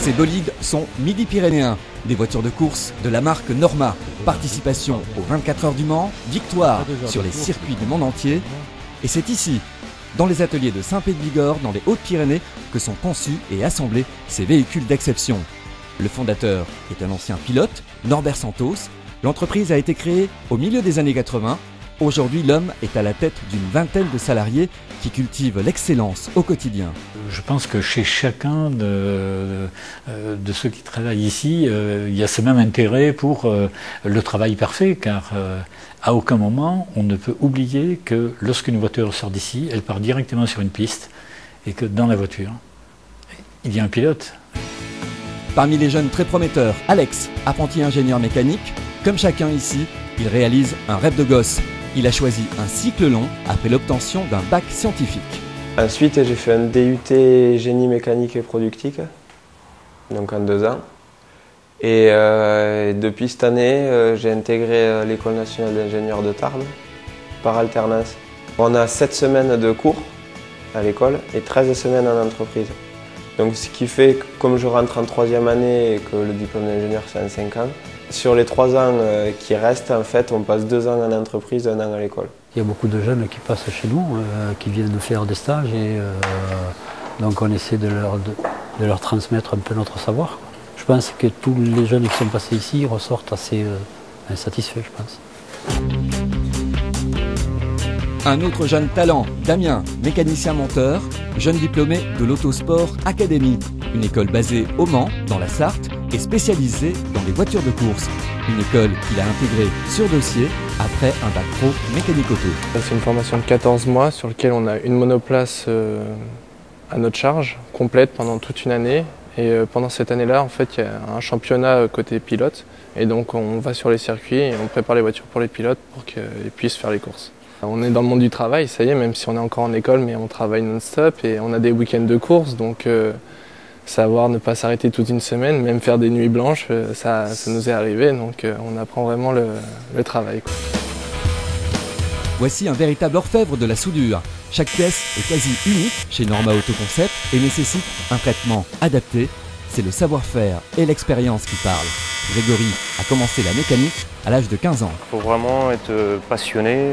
Ces bolides sont midi-pyrénéens, des voitures de course de la marque Norma. Participation aux 24 heures du Mans, victoire sur les circuits du monde entier. Et c'est ici, dans les ateliers de Saint-Pé-de-Bigorre, dans les Hautes-Pyrénées, que sont conçus et assemblés ces véhicules d'exception. Le fondateur est un ancien pilote, Norbert Santos. L'entreprise a été créée au milieu des années 80. Aujourd'hui, l'homme est à la tête d'une vingtaine de salariés qui cultivent l'excellence au quotidien. Je pense que chez chacun de ceux qui travaillent ici, il y a ce même intérêt pour le travail parfait, car à aucun moment on ne peut oublier que lorsqu'une voiture sort d'ici, elle part directement sur une piste et que dans la voiture, il y a un pilote. Parmi les jeunes très prometteurs, Alex, apprenti ingénieur mécanique, comme chacun ici, il réalise un rêve de gosse. Il a choisi un cycle long après l'obtention d'un bac scientifique. Ensuite, j'ai fait un DUT génie mécanique et productique, donc en 2 ans. Et depuis cette année, j'ai intégré l'École nationale d'ingénieurs de Tarbes par alternance. On a 7 semaines de cours à l'école et 13 semaines en entreprise. Donc ce qui fait que comme je rentre en 3e année et que le diplôme d'ingénieur c'est en 5 ans, sur les 3 ans qui restent, en fait, on passe 2 ans en entreprise, 1 an à l'école. Il y a beaucoup de jeunes qui passent chez nous, qui viennent faire des stages et donc on essaie de leur transmettre un peu notre savoir. Je pense que tous les jeunes qui sont passés ici ressortent assez satisfaits, je pense. Un autre jeune talent, Damien, mécanicien monteur, jeune diplômé de l'Autosport Academy, une école basée au Mans, dans la Sarthe, et spécialisée dans les voitures de course. Une école qu'il a intégrée sur dossier après un bac pro mécanique auto. C'est une formation de 14 mois sur laquelle on a une monoplace à notre charge, complète pendant toute une année. Et pendant cette année-là, en fait, il y a un championnat côté pilote. Et donc on va sur les circuits et on prépare les voitures pour les pilotes pour qu'ils puissent faire les courses. On est dans le monde du travail, ça y est, même si on est encore en école, mais on travaille non-stop et on a des week-ends de course. Donc savoir ne pas s'arrêter toute une semaine, même faire des nuits blanches, ça nous est arrivé. Donc on apprend vraiment le travail, quoi. Voici un véritable orfèvre de la soudure. Chaque pièce est quasi unique chez Norma Auto Concept et nécessite un traitement adapté. C'est le savoir-faire et l'expérience qui parlent. Grégory a commencé la mécanique à l'âge de 15 ans. Il faut vraiment être passionné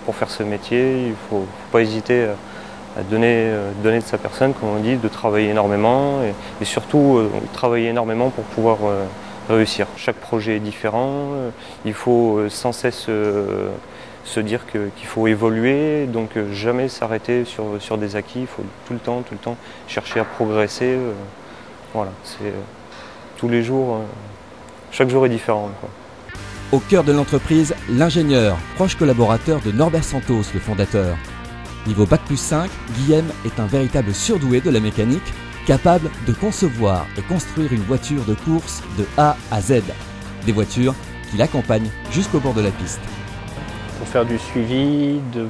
pour faire ce métier. Il ne faut pas hésiter à donner de sa personne, comme on dit, de travailler énormément et surtout travailler énormément pour pouvoir réussir. Chaque projet est différent. Il faut sans cesse se dire qu'il faut évoluer, donc jamais s'arrêter sur des acquis. Il faut tout le temps chercher à progresser. Voilà, c'est tous les jours, chaque jour est différent, quoi. Au cœur de l'entreprise, l'ingénieur, proche collaborateur de Norbert Santos, le fondateur. Niveau Bac+5, Guillaume est un véritable surdoué de la mécanique, capable de concevoir et construire une voiture de course de A à Z. Des voitures qui l'accompagnent jusqu'au bord de la piste. Pour faire du suivi, de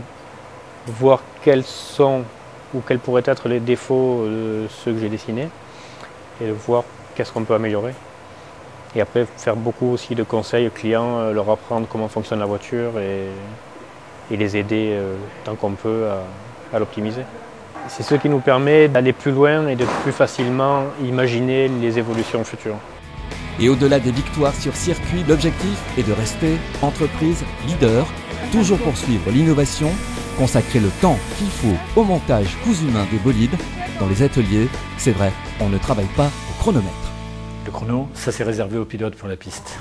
voir quels sont ou quels pourraient être les défauts de ceux que j'ai dessinés et de voir qu'est-ce qu'on peut améliorer. Et après faire beaucoup aussi de conseils aux clients, leur apprendre comment fonctionne la voiture et les aider tant qu'on peut à l'optimiser. C'est ce qui nous permet d'aller plus loin et de plus facilement imaginer les évolutions futures. Et au-delà des victoires sur circuit, l'objectif est de rester entreprise leader, toujours poursuivre l'innovation, consacrer le temps qu'il faut au montage cousu main des bolides. Dans les ateliers, c'est vrai, on ne travaille pas au chronomètre. Le chrono, ça c'est réservé aux pilotes pour la piste.